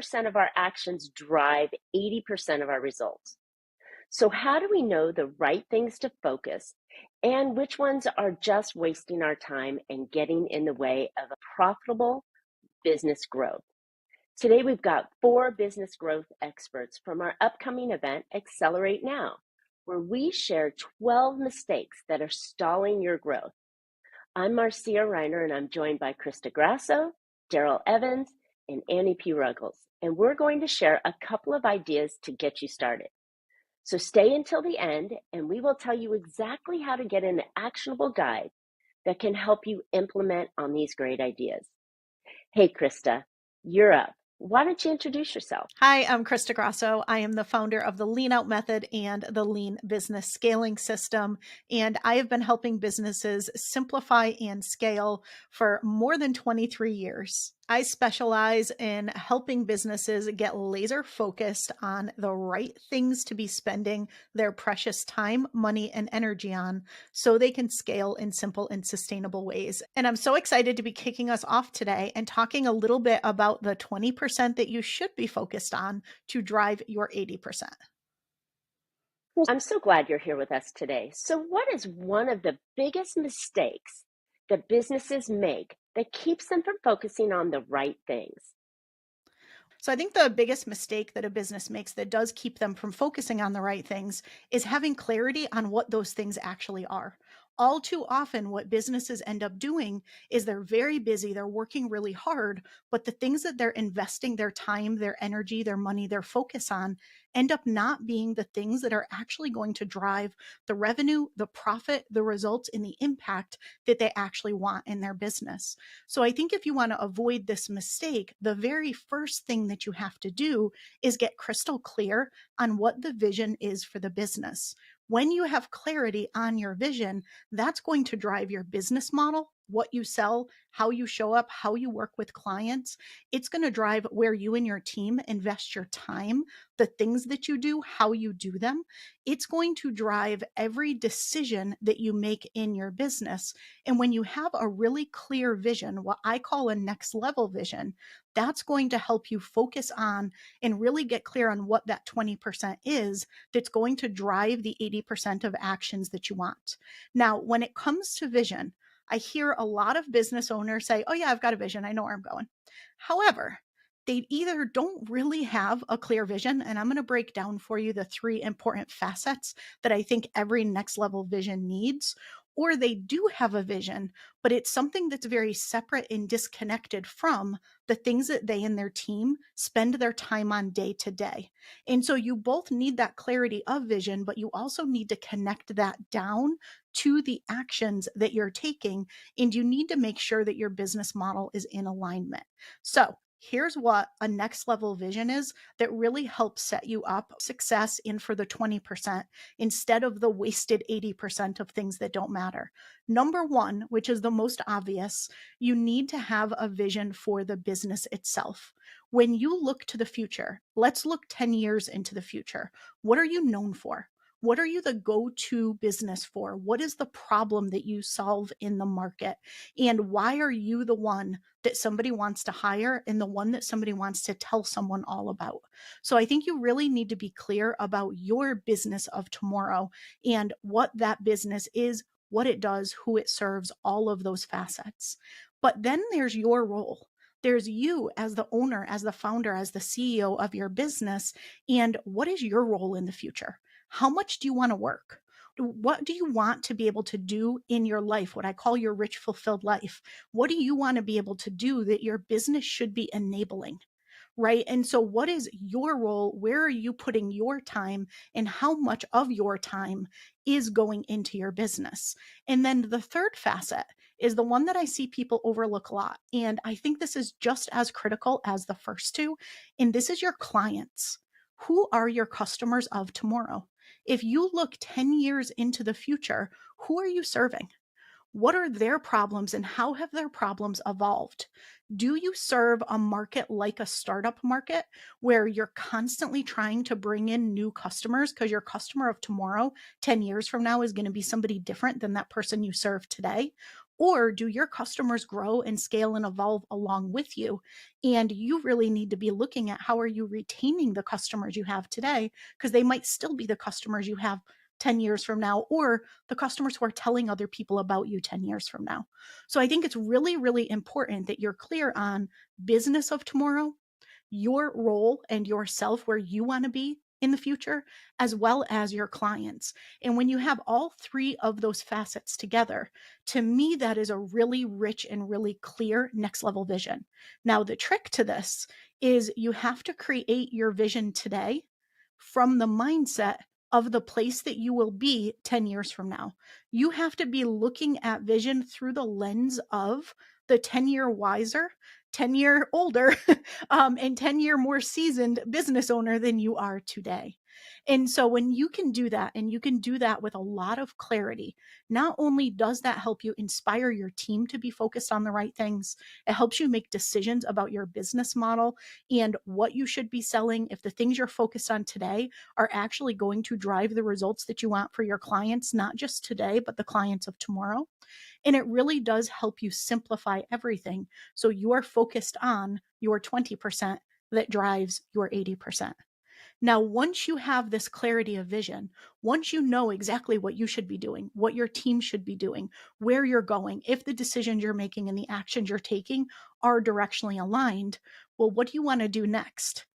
20% of our actions drive 80% of our results. So, how do we know the right things to focus and which ones are just wasting our time and getting in the way of a profitable business growth? Today, we've got 4 business growth experts from our upcoming event, Accelerate Now, where we share 12 mistakes that are stalling your growth. I'm Marcia Riner, and I'm joined by Crista Grasso, Darrell Evans, and Annie P. Ruggles, and we're going to share a couple of ideas to get you started. So stay until the end, and we will tell you exactly how to get an actionable guide that can help you implement on these great ideas. Hey, Crista, you're up. Why don't you introduce yourself? Hi, I'm Crista Grasso. I am the founder of the Lean Out Method and the Lean Business Scaling System. And I have been helping businesses simplify and scale for more than 23 years. I specialize in helping businesses get laser focused on the right things to be spending their precious time, money, and energy on so they can scale in simple and sustainable ways. And I'm so excited to be kicking us off today and talking a little bit about the 20% that you should be focused on to drive your 80%. I'm so glad you're here with us today. So, what is one of the biggest mistakes that businesses make that keeps them from focusing on the right things? So I think the biggest mistake that a business makes that does keep them from focusing on the right things is having clarity on what those things actually are. All too often, what businesses end up doing is they're very busy, they're working really hard, but the things that they're investing their time, their energy, their money, their focus on end up not being the things that are actually going to drive the revenue, the profit, the results, and the impact that they actually want in their business. So I think if you want to avoid this mistake, the very first thing that you have to do is get crystal clear on what the vision is for the business. When you have clarity on your vision, that's going to drive your business model, what you sell, how you show up, how you work with clients. It's going to drive where you and your team invest your time, the things that you do, how you do them. It's going to drive every decision that you make in your business. And when you have a really clear vision, what I call a next level vision, that's going to help you focus on and really get clear on what that 20% is that's going to drive the 80% of actions that you want. Now, when it comes to vision, I hear a lot of business owners say, oh, yeah, I've got a vision. I know where I'm going. However, they either don't really have a clear vision, and I'm going to break down for you the 3 important facets that I think every next level vision needs, or they do have a vision, but it's something that's very separate and disconnected from the things that they and their team spend their time on day to day. And so you both need that clarity of vision, but you also need to connect that down to the actions that you're taking. And you need to make sure that your business model is in alignment. So here's what a next level vision is that really helps set you up success in for the 20% instead of the wasted 80% of things that don't matter. Number 1, which is the most obvious, you need to have a vision for the business itself. When you look to the future, let's look 10 years into the future. What are you known for? What are you the go-to business for? What is the problem that you solve in the market? And why are you the one that somebody wants to hire and the one that somebody wants to tell someone all about? So I think you really need to be clear about your business of tomorrow and what that business is, what it does, who it serves, all of those facets. But then there's your role. There's you as the owner, as the founder, as the CEO of your business. And what is your role in the future? How much do you want to work? What do you want to be able to do in your life? What I call your rich, fulfilled life. What do you want to be able to do that your business should be enabling? Right. And so, what is your role? Where are you putting your time? And how much of your time is going into your business? And then the third facet is the one that I see people overlook a lot. And I think this is just as critical as the first 2. And this is your clients. Who are your customers of tomorrow? If you look 10 years into the future, who are you serving? What are their problems and how have their problems evolved? Do you serve a market like a startup market where you're constantly trying to bring in new customers because your customer of tomorrow, 10 years from now, is going to be somebody different than that person you serve today? Or do your customers grow and scale and evolve along with you? And you really need to be looking at how are you retaining the customers you have today, because they might still be the customers you have 10 years from now, or the customers who are telling other people about you 10 years from now. So I think it's really, really important that you're clear on business of tomorrow, your role and yourself, where you want to be in the future, as well as your clients. And when you have all three of those facets together, to me, that is a really rich and really clear next level vision. Now, the trick to this is you have to create your vision today from the mindset of the place that you will be 10 years from now. You have to be looking at vision through the lens of the 10-year wiser, 10-year older, and 10-year more seasoned business owner than you are today. And so when you can do that, and you can do that with a lot of clarity, not only does that help you inspire your team to be focused on the right things, it helps you make decisions about your business model and what you should be selling, if the things you're focused on today are actually going to drive the results that you want for your clients, not just today, but the clients of tomorrow. And it really does help you simplify everything. So you are focused on your 20% that drives your 80%. Now, once you have this clarity of vision, once you know exactly what you should be doing, what your team should be doing, where you're going, if the decisions you're making and the actions you're taking are directionally aligned, well, what do you want to do next?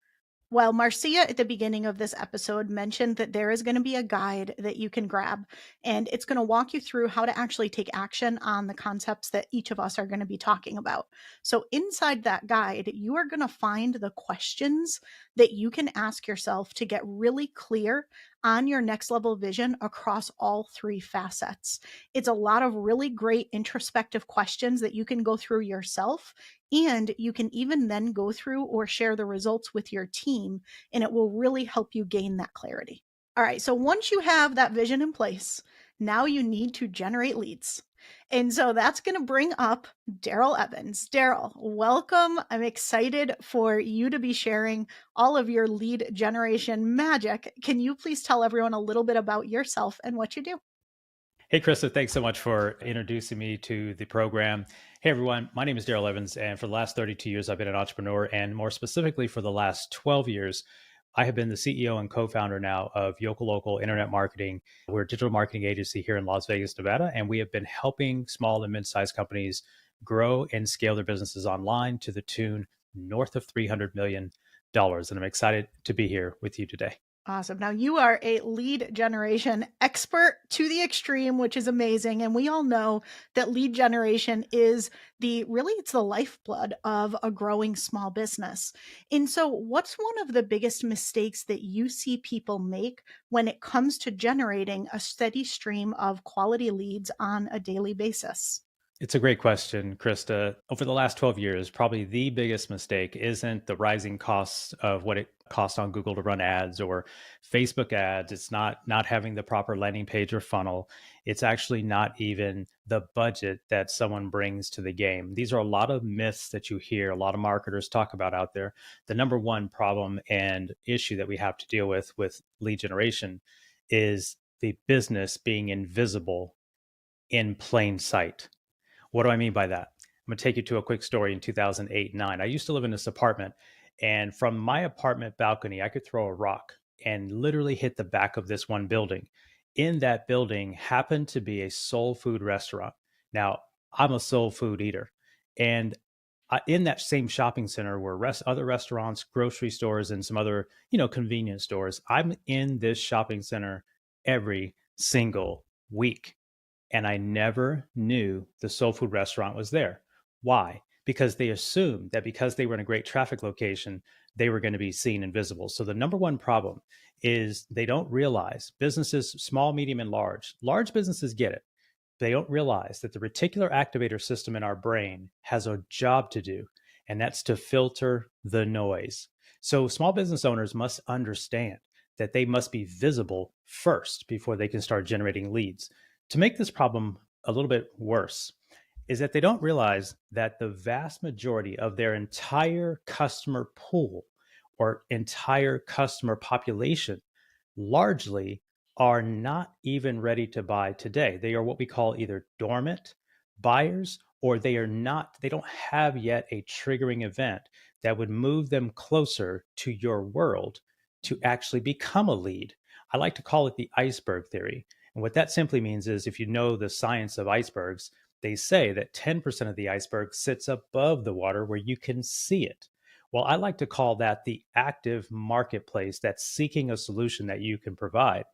Well, Marcia at the beginning of this episode mentioned that there is going to be a guide that you can grab, and it's going to walk you through how to actually take action on the concepts that each of us are going to be talking about. So, inside that guide, you are going to find the questions that you can ask yourself to get really clear on your next level vision across all three facets. It's a lot of really great introspective questions that you can go through yourself, and you can even then go through or share the results with your team, and it will really help you gain that clarity. All right, so once you have that vision in place, now you need to generate leads. And so that's going to bring up Darrell Evans. Darrell, welcome. I'm excited for you to be sharing all of your lead generation magic. Can you please tell everyone a little bit about yourself and what you do? Hey, Krista, thanks so much for introducing me to the program. Hey, everyone, my name is Darrell Evans, and for the last 32 years, I've been an entrepreneur. And more specifically, for the last 12 years, I have been the CEO and co founder now of Yokel Local Internet Marketing. We're a digital marketing agency here in Las Vegas, Nevada, and we have been helping small and mid sized companies grow and scale their businesses online to the tune north of $300 million. And I'm excited to be here with you today. Awesome. Now you are a lead generation expert to the extreme, which is amazing. And we all know that lead generation is it's the lifeblood of a growing small business. And so what's one of the biggest mistakes that you see people make when it comes to generating a steady stream of quality leads on a daily basis? It's a great question, Krista. Over the last 12 years, probably the biggest mistake isn't the rising costs of what it costs on Google to run ads or Facebook ads. It's not having the proper landing page or funnel. It's actually not even the budget that someone brings to the game. These are a lot of myths that you hear a lot of marketers talk about out there. The number one problem and issue that we have to deal with lead generation is the business being invisible in plain sight. What do I mean by that? I'm going to take you to a quick story in 2008 9. I used to live in this apartment, and from my apartment balcony, I could throw a rock and literally hit the back of this one building. In that building happened to be a soul food restaurant. Now, I'm a soul food eater. And in that same shopping center were other restaurants, grocery stores, and some other, convenience stores. I'm in this shopping center every single week. And I never knew the soul food restaurant was there. Why? Because they assumed that because they were in a great traffic location, they were going to be seen and visible. So the number one problem is they don't realize businesses, small, medium, and large businesses get it. They don't realize that the reticular activator system in our brain has a job to do, and that's to filter the noise. So small business owners must understand that they must be visible first before they can start generating leads. To make this problem a little bit worse is that they don't realize that the vast majority of their entire customer pool or entire customer population largely are not even ready to buy today. They are what we call either dormant buyers, or they don't have yet a triggering event that would move them closer to your world to actually become a lead. I like to call it the iceberg theory. And what that simply means is if you know the science of icebergs, they say that 10% of the iceberg sits above the water where you can see it. Well, I like to call that the active marketplace that's seeking a solution that you can provide.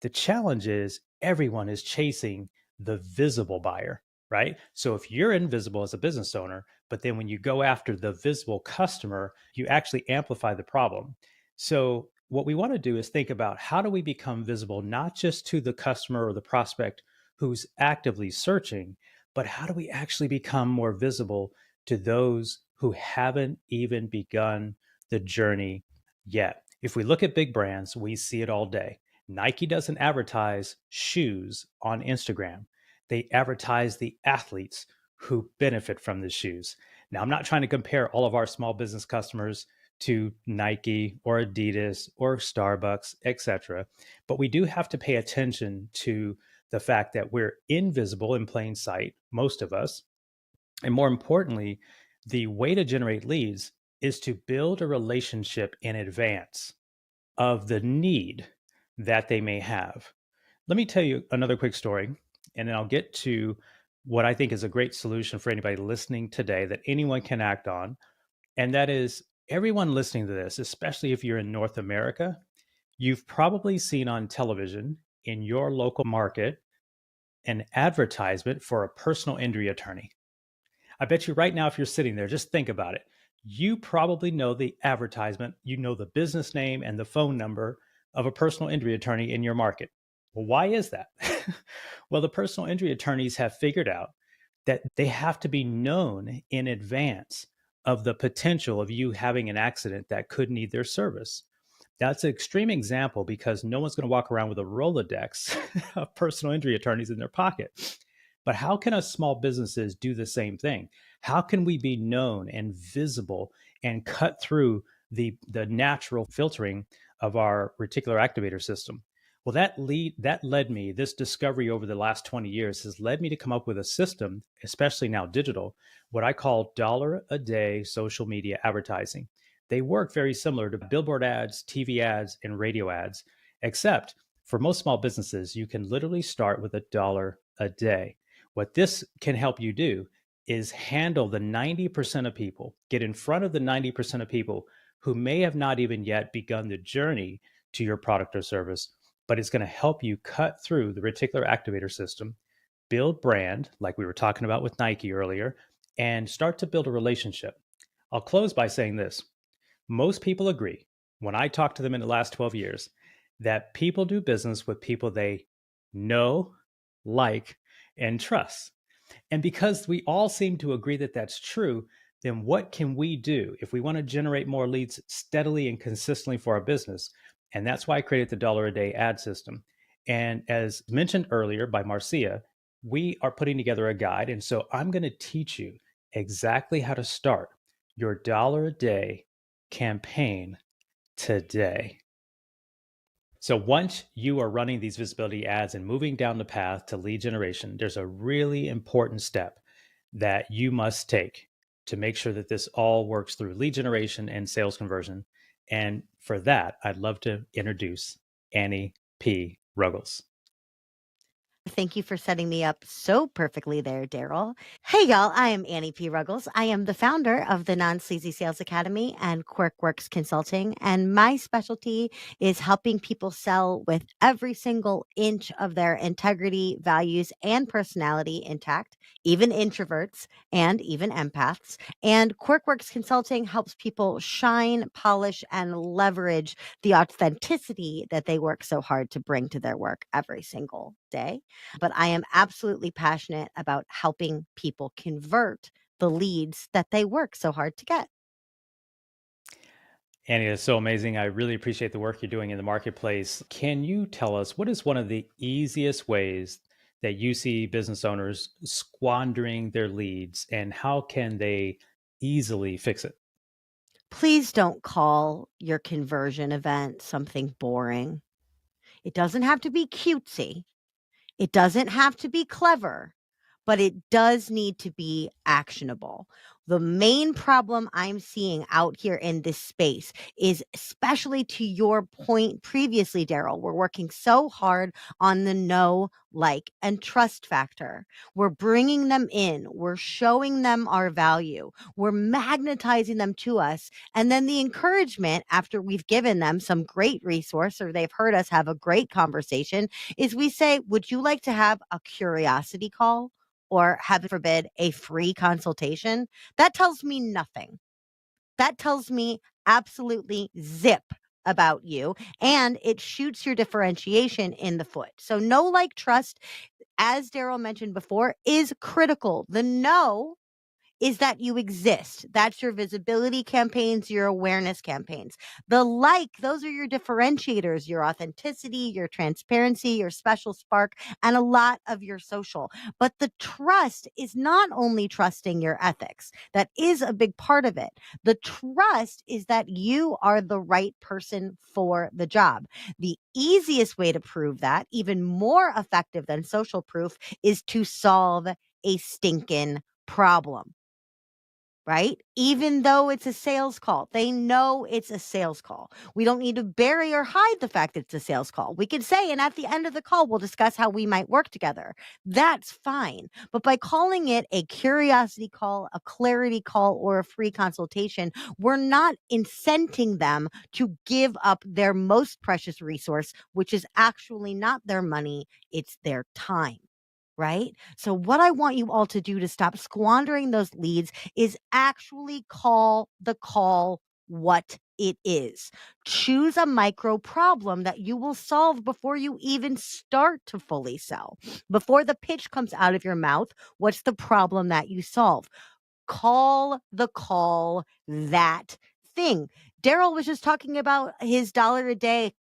The challenge is everyone is chasing the visible buyer, right? So if you're invisible as a business owner, but then when you go after the visible customer, you actually amplify the problem. So what we want to do is think about how do we become visible, not just to the customer or the prospect who's actively searching, but how do we actually become more visible to those who haven't even begun the journey yet? If we look at big brands, we see it all day. Nike doesn't advertise shoes on Instagram. They advertise the athletes who benefit from the shoes. Now, I'm not trying to compare all of our small business customers to Nike or Adidas or Starbucks, etc. But we do have to pay attention to the fact that we're invisible in plain sight, most of us. And more importantly, the way to generate leads is to build a relationship in advance of the need that they may have. Let me tell you another quick story, and then I'll get to what I think is a great solution for anybody listening today that anyone can act on. And that is everyone listening to this, especially if you're in North America, you've probably seen on television in your local market an advertisement for a personal injury attorney. I bet you right now, if you're sitting there, just think about it. You probably know the advertisement, you know the business name and the phone number of a personal injury attorney in your market. Well, why is that? Well, the personal injury attorneys have figured out that they have to be known in advance of the potential of you having an accident that could need their service. That's an extreme example because no one's going to walk around with a Rolodex of personal injury attorneys in their pocket. But how can us small businesses do the same thing? How can we be known and visible and cut through the natural filtering of our reticular activator system? Well, that led me, this discovery over the last 20 years has led me to come up with a system, especially now digital, what I call dollar a day social media advertising. They work very similar to billboard ads, TV ads, and radio ads, except for most small businesses, you can literally start with $1 a day. What this can help you do is handle the 90% of people, get in front of the 90% of people who may have not even yet begun the journey to your product or service, but it's going to help you cut through the reticular activator system, build brand, like we were talking about with Nike earlier, and start to build a relationship. I'll close by saying this. Most people agree, when I talk to them in the last 12 years, that people do business with people they know, like, and trust. And because we all seem to agree that that's true, then what can we do if we want to generate more leads steadily and consistently for our business? And that's why I created the dollar a day ad system. And as mentioned earlier by Marcia, we are putting together a guide. And so I'm going to teach you exactly how to start your dollar a day campaign today. So once you are running these visibility ads and moving down the path to lead generation, there's a really important step that you must take to make sure that this all works through lead generation and sales conversion. And for that, I'd love to introduce Annie P. Ruggles. Thank you for setting me up so perfectly there, Darrell. Hey, y'all, I am Annie P. Ruggles. I am the founder of the Non-Sleazy Sales Academy and QuirkWorks Consulting, and my specialty is helping people sell with every single inch of their integrity, values, and personality intact, even introverts and even empaths. And QuirkWorks Consulting helps people shine, polish, and leverage the authenticity that they work so hard to bring to their work every single day. But I am absolutely passionate about helping people convert the leads that they work so hard to get. Annie, it's so amazing. I really appreciate the work you're doing in the marketplace. Can you tell us what is one of the easiest ways that you see business owners squandering their leads and how can they easily fix it? Please don't call your conversion event something boring. It doesn't have to be cutesy. It doesn't have to be clever, but it does need to be actionable. The main problem I'm seeing out here in this space is, especially to your point previously, Darrell, we're working so hard on the know, like, and trust factor. We're bringing them in. We're showing them our value. We're magnetizing them to us. And then the encouragement after we've given them some great resource or they've heard us have a great conversation is we say, would you like to have a curiosity call? Or, heaven forbid, a free consultation? That tells me nothing. That tells me absolutely zip about you, and it shoots your differentiation in the foot. So know, like, trust, as Darrell mentioned before, is critical. The know is that you exist. That's your visibility campaigns, your awareness campaigns. The like, those are your differentiators, your authenticity, your transparency, your special spark, and a lot of your social. But the trust is not only trusting your ethics. That is a big part of it. The trust is that you are the right person for the job. The easiest way to prove that, even more effective than social proof, is to solve a stinking problem. Right? Even though it's a sales call, they know it's a sales call. We don't need to bury or hide the fact that it's a sales call. We could say, and at the end of the call, we'll discuss how we might work together. That's fine. But by calling it a curiosity call, a clarity call, or a free consultation, we're not incenting them to give up their most precious resource, which is actually not their money, it's their time. Right? So what I want you all to do to stop squandering those leads is actually call the call what it is. Choose a micro problem that you will solve before you even start to fully sell. Before the pitch comes out of your mouth, what's the problem that you solve? Call the call that thing. Darrell was just talking about his $1 a day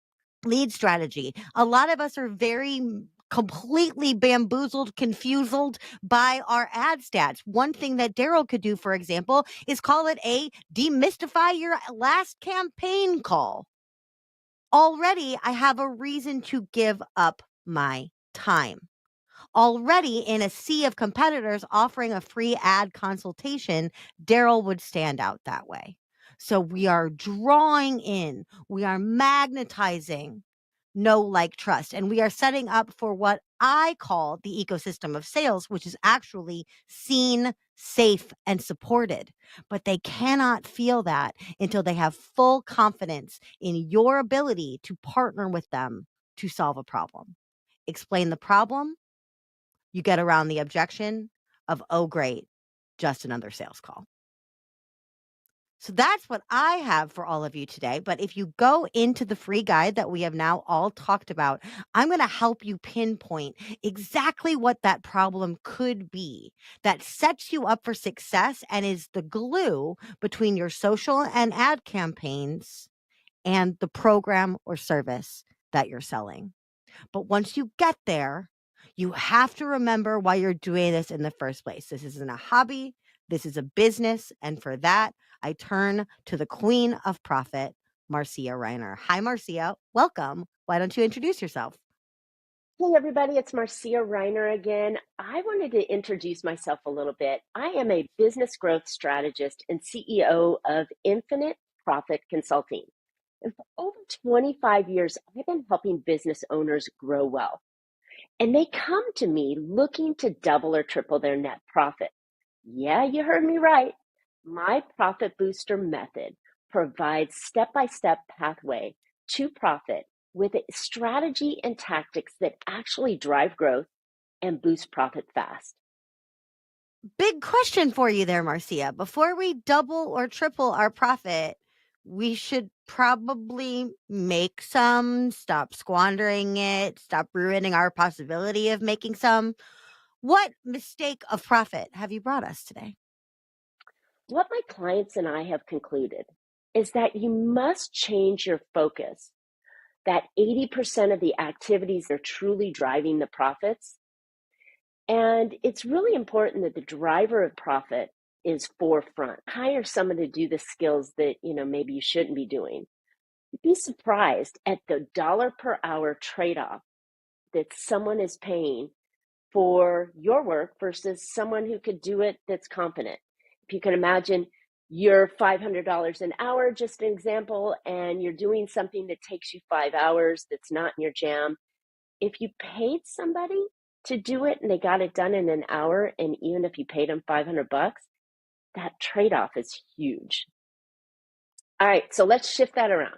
lead strategy. A lot of us are very completely bamboozled, confused by our ad stats. One thing that Darrell could do, for example, is call it a demystify your last campaign call. Already, I have a reason to give up my time. Already, in a sea of competitors offering a free ad consultation, Darrell would stand out that way. So we are drawing in, we are magnetizing know, like, trust. And we are setting up for what I call the ecosystem of sales, which is actually seen, safe, and supported. But they cannot feel that until they have full confidence in your ability to partner with them to solve a problem. Explain the problem, you get around the objection of, oh, great, just another sales call. So that's what I have for all of you today. But if you go into the free guide that we have now all talked about, I'm going to help you pinpoint exactly what that problem could be that sets you up for success and is the glue between your social and ad campaigns and the program or service that you're selling. But once you get there, you have to remember why you're doing this in the first place. This isn't a hobby. This is a business. And for that, I turn to the queen of profit, Marcia Riner. Hi, Marcia. Welcome. Why don't you introduce yourself? Hey everybody, it's Marcia Riner again. I wanted to introduce myself a little bit. I am a business growth strategist and CEO of Infinite Profit Consulting. And for over 25 years, I've been helping business owners grow wealth. And they come to me looking to double or triple their net profit. Yeah, you heard me right. My Profit Booster method provides step-by-step pathway to profit with a strategy and tactics that actually drive growth and boost profit fast. Big question for you there, Marcia. Before we double or triple our profit, we should probably make some, stop squandering it, stop ruining our possibility of making some. What mistake of profit have you brought us today? What my clients and I have concluded is that you must change your focus, that 80% of the activities are truly driving the profits. And it's really important that the driver of profit is forefront. Hire someone to do the skills that, maybe you shouldn't be doing. You'd be surprised at the dollar per hour trade-off that someone is paying for your work versus someone who could do it that's competent. If you can imagine, you're $500 an hour, just an example, and you're doing something that takes you 5 hours that's not in your jam. If you paid somebody to do it and they got it done in an hour, and even if you paid them $500, that trade-off is huge. All right, so let's shift that around.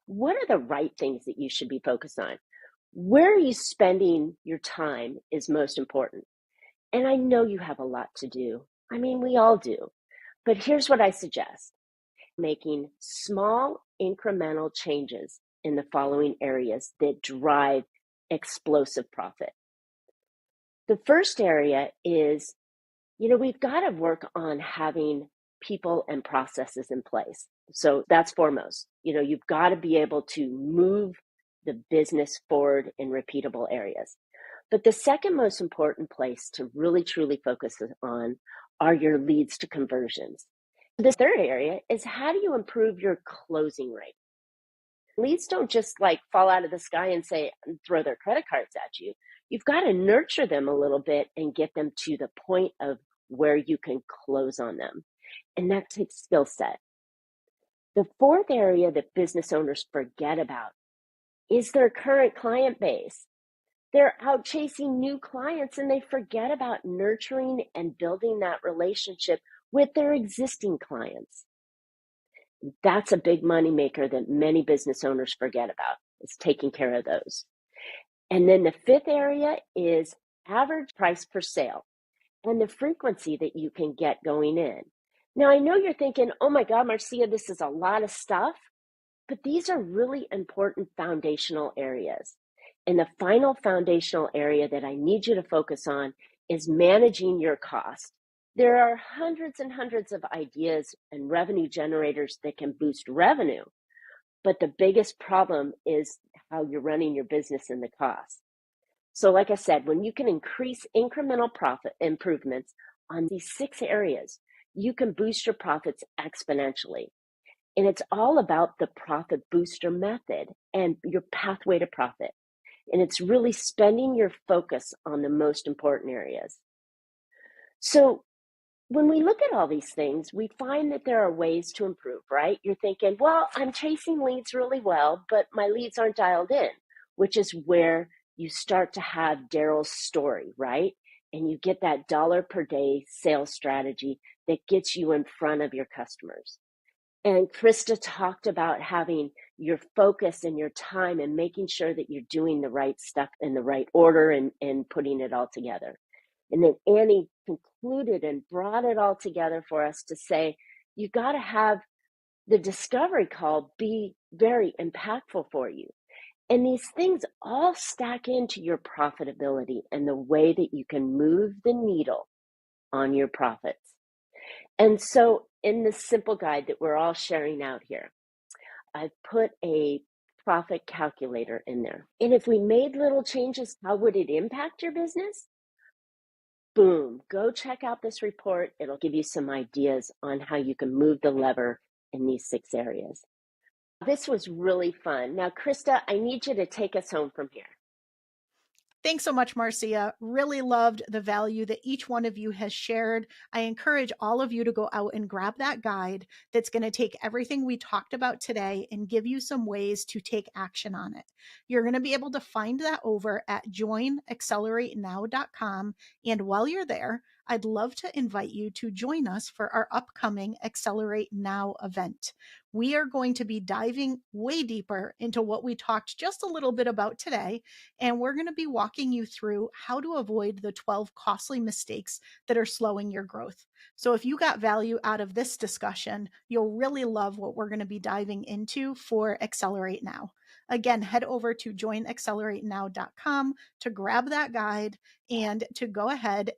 What are the right things that you should be focused on? Where are you spending your time is most important. And I know you have a lot to do. I mean, we all do. But here's what I suggest. Making small incremental changes in the following areas that drive explosive profit. The first area is, we've got to work on having people and processes in place. So that's foremost. You've got to be able to move the business forward in repeatable areas. But the second most important place to really truly focus on are your leads to conversions. The third area is, how do you improve your closing rate? Leads don't just fall out of the sky and throw their credit cards at you. You've got to nurture them a little bit and get them to the point of where you can close on them. And that takes skill set. The fourth area that business owners forget about is their current client base. They're out chasing new clients and they forget about nurturing and building that relationship with their existing clients. That's a big moneymaker that many business owners forget about, is taking care of those. And then the fifth area is average price per sale and the frequency that you can get going in. Now, I know you're thinking, oh my God, Marcia, this is a lot of stuff, but these are really important foundational areas. And the final foundational area that I need you to focus on is managing your cost. There are hundreds and hundreds of ideas and revenue generators that can boost revenue, but the biggest problem is how you're running your business and the cost. So like I said, when you can increase incremental profit improvements on these 6 areas, you can boost your profits exponentially. And it's all about the profit booster method and your pathway to profit. And it's really spending your focus on the most important areas. So when we look at all these things, we find that there are ways to improve, right? You're thinking, well, I'm chasing leads really well, but my leads aren't dialed in, which is where you start to have Darrell's story, right? And you get that dollar per day sales strategy that gets you in front of your customers. And Crista talked about having your focus and your time and making sure that you're doing the right stuff in the right order and putting it all together. And then Annie concluded and brought it all together for us to say, you got to have the discovery call be very impactful for you. And these things all stack into your profitability and the way that you can move the needle on your profits. And so in this simple guide that we're all sharing out here, I've put a profit calculator in there. And if we made little changes, how would it impact your business? Boom, go check out this report. It'll give you some ideas on how you can move the lever in these 6 areas. This was really fun. Now, Crista, I need you to take us home from here. Thanks so much, Marcia. Really loved the value that each one of you has shared. I encourage all of you to go out and grab that guide that's going to take everything we talked about today and give you some ways to take action on it. You're going to be able to find that over at joinaccelerate.now.com. And while you're there, I'd love to invite you to join us for our upcoming Accelerate Now event. We are going to be diving way deeper into what we talked just a little bit about today, and we're going to be walking you through how to avoid the 12 costly mistakes that are slowing your growth. So if you got value out of this discussion, you'll really love what we're going to be diving into for Accelerate Now. Again, head over to joinaccelerate.now.com to grab that guide and to go ahead